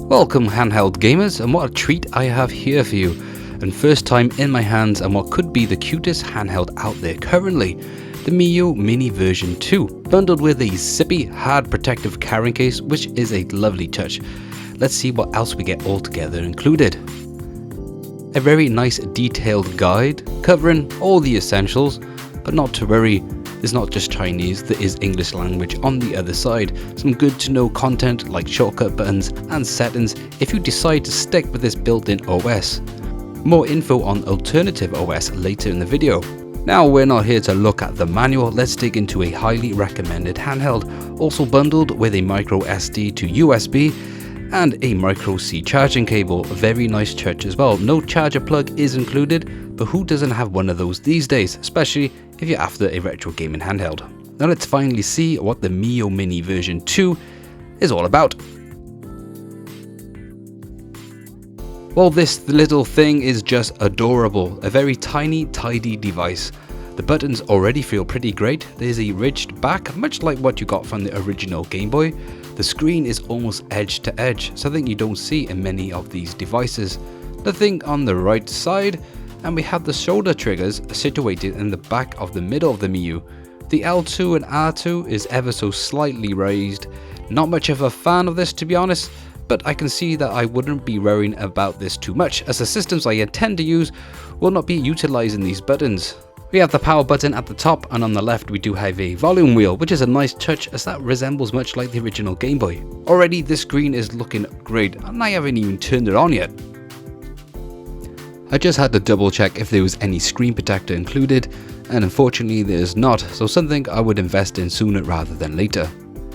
Welcome handheld gamers, and what a treat I have here for you. And first time in my hands and what could be the cutest handheld out there currently, the Miyoo Mini version 2, bundled with a zippy hard protective carrying case, which is a lovely touch. Let's see what else we get all together included. A very nice detailed guide covering all the essentials, but not to worry, it's not just Chinese, there is English language on the other side. Some good to know content like shortcut buttons and settings if you decide to stick with this built-in OS. More info on alternative OS later in the video. Now we're not here to look at the manual, let's dig into a highly recommended handheld, also bundled with a micro SD to USB and a micro C charging cable. A very nice touch as well. No charger plug is included, but who doesn't have one of those these days, especially if you're after a retro gaming handheld. Now let's finally see what the Miyoo Mini version 2 is all about. Well, this little thing is just adorable, a very tiny, tidy device. The buttons already feel pretty great. There's a ridged back, much like what you got from the original Game Boy. The screen is almost edge to edge, something you don't see in many of these devices. Nothing on the right side, and we have the shoulder triggers situated in the back of the middle of the Miyoo. The L2 and R2 is ever so slightly raised. Not much of a fan of this, to be honest, but I can see that I wouldn't be worrying about this too much, as the systems I intend to use will not be utilizing these buttons. We have the power button at the top, and on the left we do have a volume wheel, which is a nice touch as that resembles much like the original Game Boy. Already this screen is looking great, and I haven't even turned it on yet. I just had to double check if there was any screen protector included, and unfortunately there is not, so something I would invest in sooner rather than later.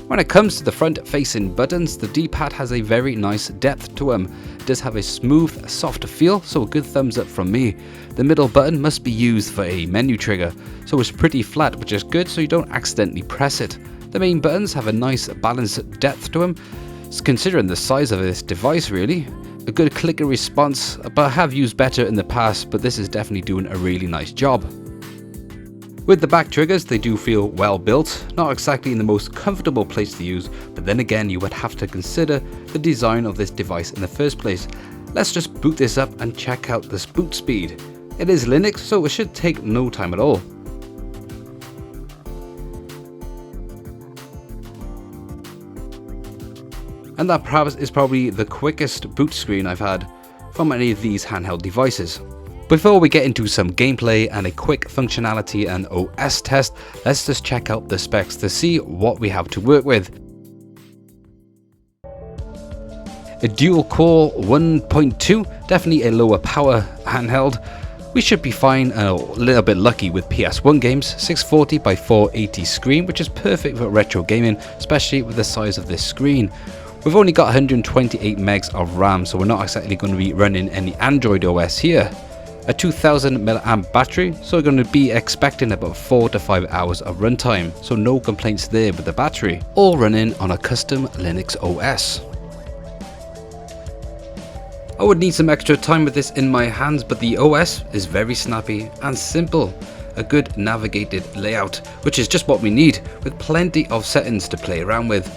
When it comes to the front facing buttons, the D-pad has a very nice depth to them. It does have a smooth, soft feel, so a good thumbs up from me. The middle button must be used for a menu trigger, so it's pretty flat, which is good so you don't accidentally press it. The main buttons have a nice balanced depth to them, considering the size of this device really. A good clicker response, but I have used better in the past, but this is definitely doing a really nice job. With the back triggers, they do feel well built, not exactly in the most comfortable place to use, but then again you would have to consider the design of this device in the first place. Let's just boot this up and check out the boot speed. It is Linux, so it should take no time at all. And that perhaps is probably the quickest boot screen I've had from any of these handheld devices. Before we get into some gameplay and a quick functionality and OS test, let's just check out the specs to see what we have to work with. A dual core 1.2, definitely a lower power handheld. We should be fine, a little bit lucky with PS1 games. 640 by 480 screen, which is perfect for retro gaming, especially with the size of this screen. We've only got 128 megs of RAM, so we're not exactly going to be running any Android OS here. A 2000 mAh battery, so we're going to be expecting about 4 to 5 hours of runtime, so no complaints there with the battery. All running on a custom Linux OS. I would need some extra time with this in my hands, but the OS is very snappy and simple. A good navigated layout, which is just what we need, with plenty of settings to play around with.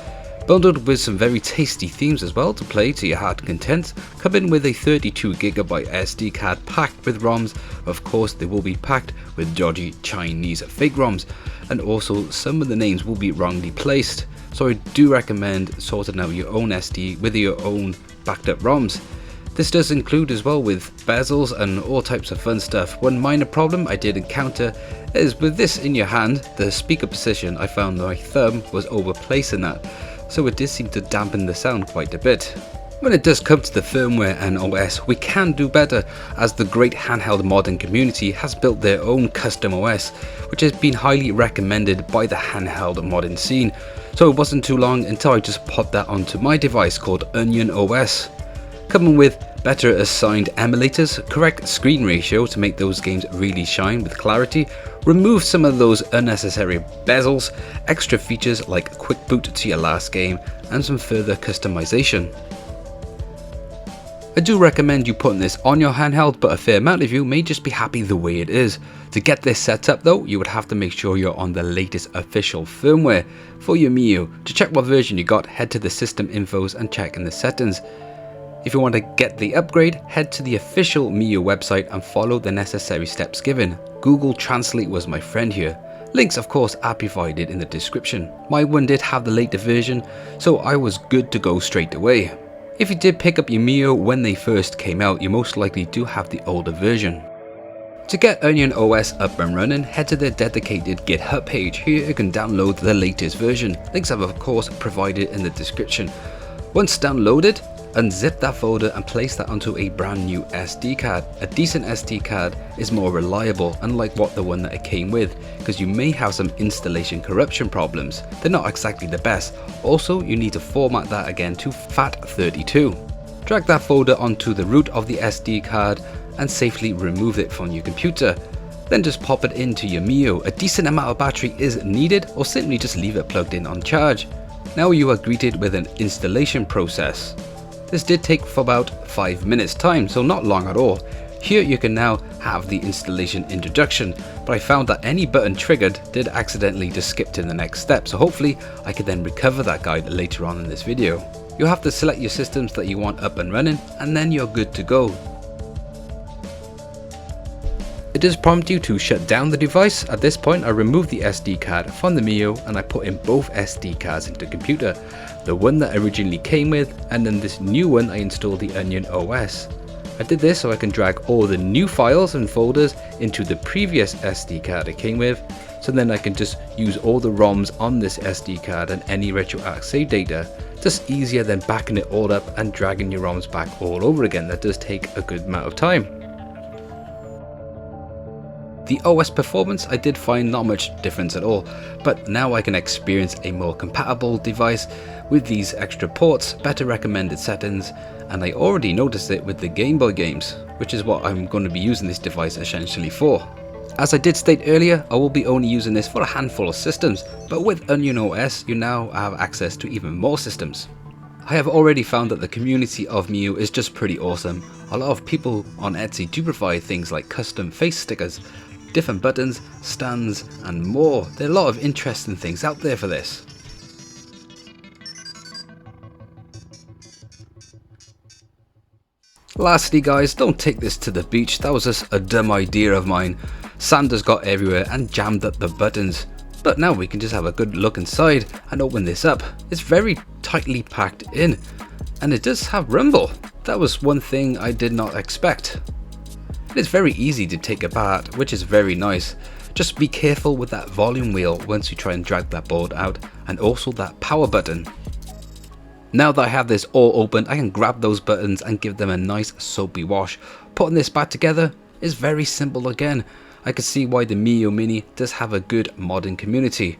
Bundled with some very tasty themes as well to play to your heart content, coming with a 32GB SD card packed with ROMs. Of course they will be packed with dodgy Chinese fake ROMs, and also some of the names will be wrongly placed, so I do recommend sorting out your own SD with your own backed up ROMs. This does include as well with bezels and all types of fun stuff. One minor problem I did encounter is with this in your hand, the speaker position, I found my thumb was overplaced in that, so it did seem to dampen the sound quite a bit. When it does come to the firmware and OS, we can do better, as the great handheld modding community has built their own custom OS, which has been highly recommended by the handheld modding scene. So it wasn't too long until I just popped that onto my device called Onion OS. Coming with better assigned emulators, correct screen ratio to make those games really shine with clarity, remove some of those unnecessary bezels, extra features like quick boot to your last game, and some further customization. I do recommend you putting this on your handheld, but a fair amount of you may just be happy the way it is. To get this set up though, you would have to make sure you're on the latest official firmware for your Miyoo. To check what version you got, head to the system infos and check in the settings. If you want to get the upgrade, head to the official Miyoo website and follow the necessary steps given. Google Translate was my friend here. Links of course are provided in the description. My one did have the later version, so I was good to go straight away. If you did pick up your Miyoo when they first came out, you most likely do have the older version. To get Onion OS up and running, head to their dedicated GitHub page. Here you can download the latest version. Links are of course provided in the description. Once downloaded, unzip that folder and place that onto a brand new SD card. A decent SD card is more reliable, unlike the one that it came with, because you may have some installation corruption problems. They're not exactly the best. Also, you need to format that again to FAT32. Drag that folder onto the root of the SD card and safely remove it from your computer. Then just pop it into your Miyoo. A decent amount of battery is needed, or simply just leave it plugged in on charge. Now you are greeted with an installation process. This did take for about 5 minutes time, so not long at all. Here you can now have the installation introduction, but I found that any button triggered did accidentally just skip to the next step, so hopefully I could then recover that guide later on in this video. You'll have to select your systems that you want up and running, and then you're good to go. It does prompt you to shut down the device. At this point I removed the SD card from the Miyoo and I put in both SD cards into the computer. The one that originally came with, and then this new one I installed the Onion OS. I did this so I can drag all the new files and folders into the previous SD card it came with, so then I can just use all the ROMs on this SD card and any retroactive save data. Just easier than backing it all up and dragging your ROMs back all over again. That does take a good amount of time. The OS performance I did find not much difference at all, but now I can experience a more compatible device with these extra ports, better recommended settings, and I already noticed it with the Game Boy games, which is what I'm going to be using this device essentially for. As I did state earlier, I will be only using this for a handful of systems, but with Onion OS you now have access to even more systems. I have already found that the community of Miyoo is just pretty awesome. A lot of people on Etsy do provide things like custom face stickers, different buttons, stands and more. There are a lot of interesting things out there for this. Lastly guys, don't take this to the beach. That was just a dumb idea of mine. Sand has got everywhere and jammed up the buttons. But now we can just have a good look inside and open this up. It's very tightly packed in and it does have rumble. That was one thing I did not expect. It's very easy to take apart, which is very nice. Just be careful with that volume wheel once you try and drag that board out, and also that power button. Now that I have this all open, I can grab those buttons and give them a nice soapy wash. Putting this back together is very simple again. I can see why the miyoomini does have a good modding community.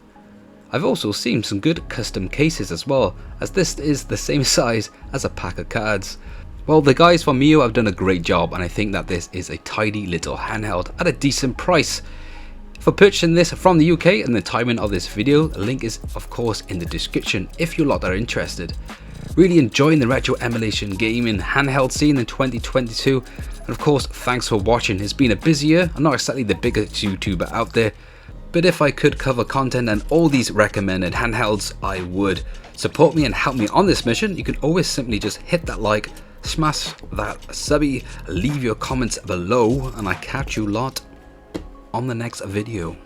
I've also seen some good custom cases as well, as this is the same size as a pack of cards. Well, the guys from Miyoo have done a great job, and I think that this is a tidy little handheld at a decent price. For purchasing this from the UK and the timing of this video, a link is of course in the description if you lot are interested. Really enjoying the retro emulation gaming handheld scene in 2022, and of course thanks for watching. It's been a busy year. I'm not exactly the biggest YouTuber out there, but if I could cover content and all these recommended handhelds, I would. Support me and help me on this mission. You can always simply just hit that like, smash that subby, leave your comments below, and I catch you lot on the next video.